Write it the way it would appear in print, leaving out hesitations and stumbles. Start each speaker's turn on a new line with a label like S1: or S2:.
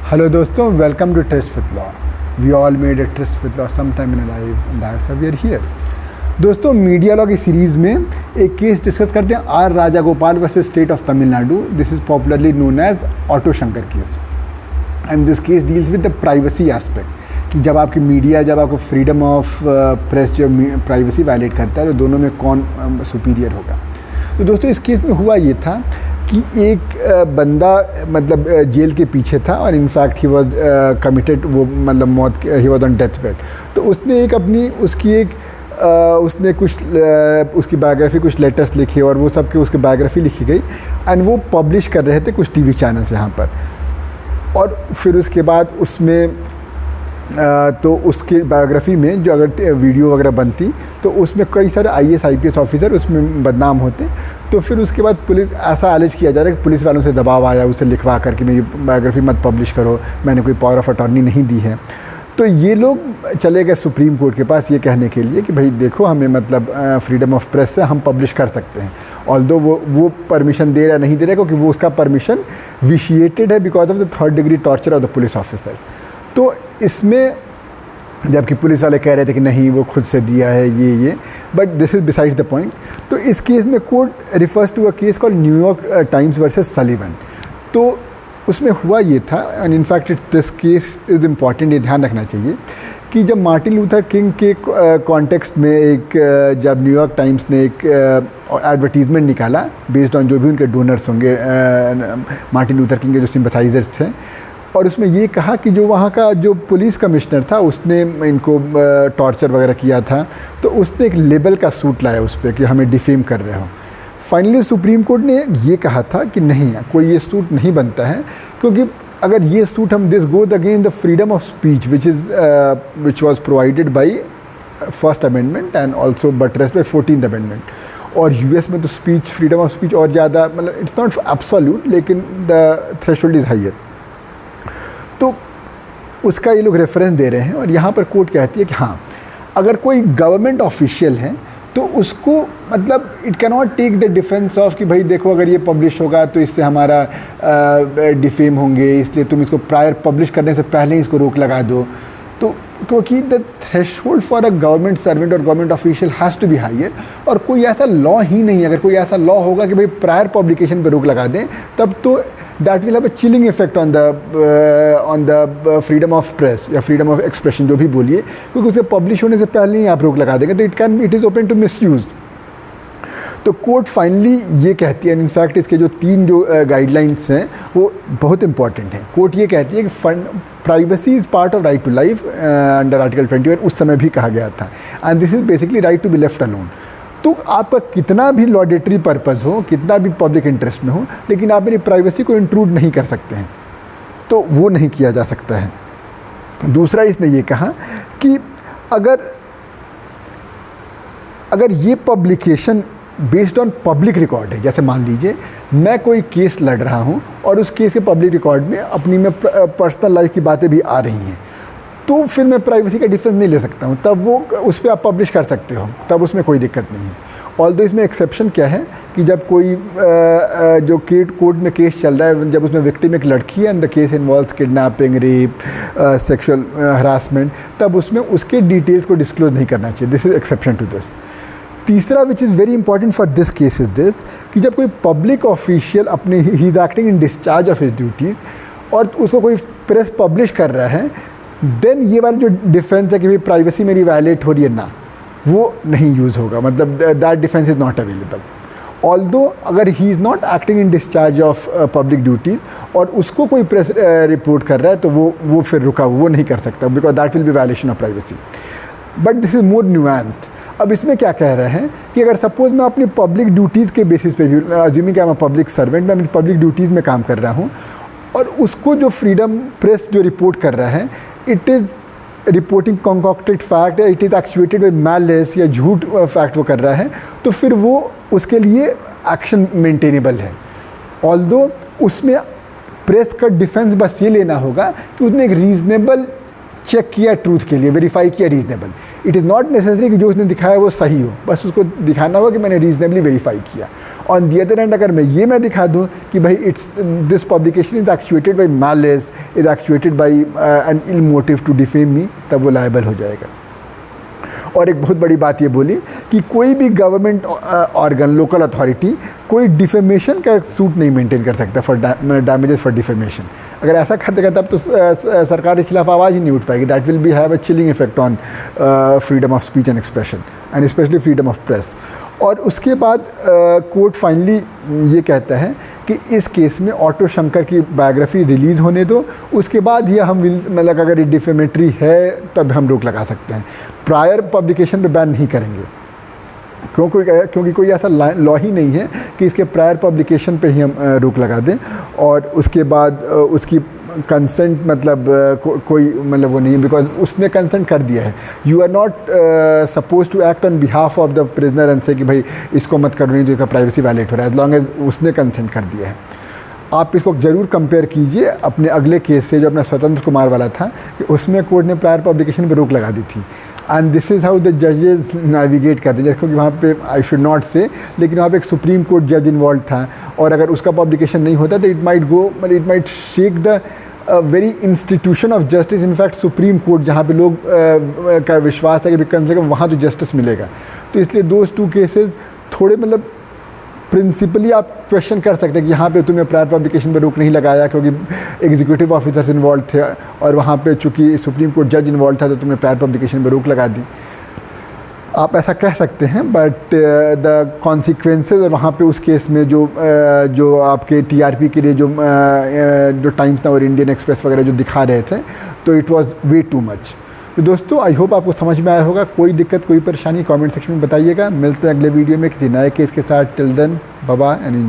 S1: Hello दोस्तों, welcome to trust with law. We all made a trust with law some time in life and that's why we are here. दोस्तों, media law की series में एक case discuss करते हैं, R Rajagopal versus state of Tamil Nadu. This is popularly known as auto Shankar case and this case deals with the privacy aspect कि जब आपकी media, जब आपको फ्रीडम ऑफ प्रेस जो प्राइवेसी वायलेट करता है तो दोनों में कौन सुपीरियर होगा। तो दोस्तों, इस केस में हुआ ये था कि एक बंदा मतलब जेल के पीछे था और इनफैक्ट ही वाज कमिटेड, वो मतलब मौत, he was on death bed. तो उसने एक अपनी उसने कुछ उसकी बायोग्राफी, कुछ लेटर्स लिखे और वो सब के उसकी बायोग्राफी लिखी गई एंड वो पब्लिश कर रहे थे कुछ टीवी चैनल्स यहाँ पर। और फिर उसके बाद उसमें तो उसकी बायोग्राफी में जो अगर वीडियो वगैरह बनती तो उसमें कई सारे IAS IPS ऑफिसर उसमें बदनाम होते। तो फिर उसके बाद पुलिस, ऐसा एलिज किया जा रहा है कि पुलिस वालों से दबाव आया उसे लिखवा कर कि मेरी बायोग्राफी मत पब्लिश करो, मैंने कोई पावर ऑफ अटॉर्नी नहीं दी है। तो ये लोग चले गए सुप्रीम कोर्ट के पास ये कहने के लिए कि भाई देखो, हमें मतलब फ्रीडम ऑफ प्रेस से हम पब्लिश कर सकते हैं, ऑल्दो वो परमिशन दे रहा नहीं दे रहा, क्योंकि वो उसका परमिशन विशिएटेड है because of the 3rd degree torture of the police officers. तो इसमें जबकि पुलिस वाले कह रहे थे कि नहीं वो खुद से दिया है ये, but this is besides the point. तो इस केस में court refers to a case called New York Times versus Sullivan. तो उसमें हुआ ये था, and in fact this case is important, ये ध्यान रखना चाहिए कि जब मार्टिन लूथर किंग के कॉन्टेक्स्ट में जब न्यूयॉर्क टाइम्स ने एक एडवर्टीज़मेंट निकाला बेस्ड ऑन जो भी उनके डोनर्स होंगे, मार्टिन लूथर किंग के जो सिंपथाइजर्स थे, और उसमें ये कहा कि जो वहाँ का जो पुलिस कमिश्नर था उसने इनको टॉर्चर वगैरह किया था, तो उसने एक लेबल का सूट लाया उस पर कि हमें डिफेम कर रहे हो। फाइनली सुप्रीम कोर्ट ने ये कहा था कि नहीं, कोई ये सूट नहीं बनता है, क्योंकि अगर ये सूट हम this goes against the freedom of speech which was provided by first amendment and also buttressed by 14th amendment. और US में तो स्पीच, फ्रीडम ऑफ स्पीच और ज़्यादा, मतलब इट्स नॉट एब्सोल्यूट, लेकिन द थ्रेशोल्ड इज़ हायर। तो उसका ये लोग रेफरेंस दे रहे हैं और यहाँ पर कोर्ट कहती है कि हाँ, अगर कोई गवर्नमेंट ऑफिशियल है तो उसको मतलब it can not take the defence of कि भाई देखो, अगर ये पब्लिश होगा तो इससे हमारा डिफेम होंगे, इसलिए तुम इसको प्रायर पब्लिश करने से पहले ही इसको रोक लगा दो। तो क्योंकि the threshold for a government servant और government official has to be higher, और कोई ऐसा लॉ ही नहीं है। अगर कोई ऐसा लॉ होगा कि भाई प्रायर पब्लिकेशन पे रोक लगा दें, तब तो that will have a chilling effect on the freedom of press या फ्रीडम ऑफ एक्सप्रेशन, जो भी बोलिए, क्योंकि उसके पब्लिश होने से पहले ही आप रोक लगा देंगे तो it is open to misuse. तो कोर्ट फाइनली ये कहती है, इनफैक्ट इसके जो 3 जो गाइडलाइंस हैं वो बहुत इंपॉर्टेंट हैं। कोर्ट ये कहती है कि privacy is part of right to life under article 21, उस समय भी कहा गया था, and this is basically right to be left alone. तो आपका कितना भी लॉडेटरी पर्पज़ हो, कितना भी पब्लिक इंटरेस्ट में हो, लेकिन आप मेरी प्राइवेसी को इंट्रूड नहीं कर सकते हैं, तो वो नहीं किया जा सकता है। दूसरा, इसने ये कहा कि अगर ये publication based on public record है, जैसे मान लीजिए मैं कोई केस लड़ रहा हूँ और उस केस के पब्लिक रिकॉर्ड में अपनी में पर्सनल लाइफ की बातें भी आ रही हैं, तो फिर मैं प्राइवेसी का डिफेंस नहीं ले सकता हूँ, तब वो उस पर आप पब्लिश कर सकते हो, तब उसमें कोई दिक्कत नहीं है। ऑल्दो इसमें एक्सेप्शन क्या है कि जब कोई जो कोर्ट में केस चल रहा है, जब उसमें विक्टिम एक लड़की है and the case involves kidnapping, rape, sexual harassment, तब उसमें उसके डिटेल्स को डिस्क्लोज नहीं करना चाहिए। This is exception to this. तीसरा, which is very important for this case is this, कि जब कोई पब्लिक ऑफिशियल अपने ही is acting in discharge of his duties और उसको कोई प्रेस पब्लिश कर रहा है, देन ये वाला जो डिफेंस है कि भाई प्राइवेसी मेरी वायलेट हो रही है ना, वो नहीं यूज़ होगा, मतलब that defence is not available. Although अगर he is not acting in discharge of public duties और उसको कोई प्रेस रिपोर्ट कर रहा है, तो वो फिर रुका, वो नहीं कर सकता, because that will be violation of privacy. But this is more nuanced. अब इसमें क्या कह रहे हैं कि अगर सपोज मैं अपनी पब्लिक ड्यूटीज़ के बेसिस पे भी, अज्यूमिंग कि मैं पब्लिक सर्वेंट, मैं अपनी पब्लिक ड्यूटीज़ में काम कर रहा हूँ और उसको जो फ्रीडम प्रेस जो रिपोर्ट कर रहा है, it is reporting concocted fact, it is actuated by malice या झूठ फैक्ट वो कर रहा है, तो फिर वो उसके लिए एक्शन मेंटेनेबल है। ऑल्दो उसमें प्रेस का डिफेंस बस ये लेना होगा कि उसने एक रीज़नेबल चेक किया ट्रूथ के लिए, वेरीफाई किया reasonable. It is not necessary कि जो उसने दिखाया वो सही हो, बस उसको दिखाना होगा कि मैंने रीजनेबली वेरीफाई किया। ऑन दी अदर हैंड अगर मैं दिखा दूँ कि भाई this publication is actuated by malice, is actuated by an ill motive to defame me, तब वो लायबल हो जाएगा। और एक बहुत बड़ी बात ये बोली कि कोई भी गवर्नमेंट ऑर्गन, लोकल अथॉरिटी कोई डिफेमेशन का सूट नहीं मेंटेन कर सकता फॉर डैमेजेस फॉर डिफेमेशन। अगर ऐसा कर देगा तब तो सरकार के खिलाफ आवाज़ ही नहीं उठ पाएगी। That will B have a chilling effect on freedom of speech and expression and specially freedom of press. और उसके बाद कोर्ट फाइनली ये कहता है कि इस केस में ऑटो शंकर की बायोग्राफी रिलीज़ होने दो, उसके बाद ही हम मतलब अगर ये डिफेमेटरी है तब हम रोक लगा सकते हैं। प्रायर पब्लिकेशन पे बैन नहीं करेंगे, क्योंकि कोई ऐसा लॉ ही नहीं है कि इसके प्रायर पब्लिकेशन पे ही हम रोक लगा दें। और उसके बाद उसकी कंसेंट मतलब कोई मतलब वो नहीं है, बिकॉज उसने कंसेंट कर दिया है। You are not suppose to act on behalf of the prisoner and say कि भाई इसको मत करो, नहीं तो इसका प्राइवेसी वायलेट हो रहा है, एज लॉन्ग एज उसने कंसेंट कर दिया है। आप इसको ज़रूर कंपेयर कीजिए अपने अगले केस से जो अपना स्वतंत्र कुमार वाला था, कि उसमें कोर्ट ने प्रायर पब्लिकेशन पर रोक लगा दी थी। And this is how the जजेस नेविगेट करते हैं, क्योंकि वहाँ पे आई शुड नॉट से, लेकिन वहाँ पे एक सुप्रीम कोर्ट जज इन्वॉल्व था, और अगर उसका पब्लिकेशन नहीं होता तो it might shake the very institution of justice. In fact supreme court जहाँ पे लोग का विश्वास है कि कम से कम वहाँ तो जस्टिस मिलेगा। तो इसलिए दोज टू केसेस थोड़े मतलब प्रिंसिपली आप क्वेश्चन कर सकते हैं कि यहाँ पे तुम्हें प्रायर पब्लिकेशन पर रोक नहीं लगाया क्योंकि एग्जीक्यूटिव ऑफिसर्स इन्वॉल्व थे, और वहाँ पे चूँकि सुप्रीम कोर्ट जज इन्वॉल्व था तो तुमने प्रायर पब्लिकेशन पर रोक लगा दी। आप ऐसा कह सकते हैं, बट द कॉन्सिक्वेंसेज और वहाँ पे उस केस में जो आपके टीआरपी के लिए जो टाइम्स नाउ और इंडियन एक्सप्रेस वगैरह जो दिखा रहे थे, तो it was way too much. तो दोस्तों आई होप आपको समझ में आया होगा। कोई दिक्कत, कोई परेशानी कमेंट सेक्शन में बताइएगा। मिलते हैं अगले वीडियो में किसी नए केस के साथ। Till then bye bye and enjoy.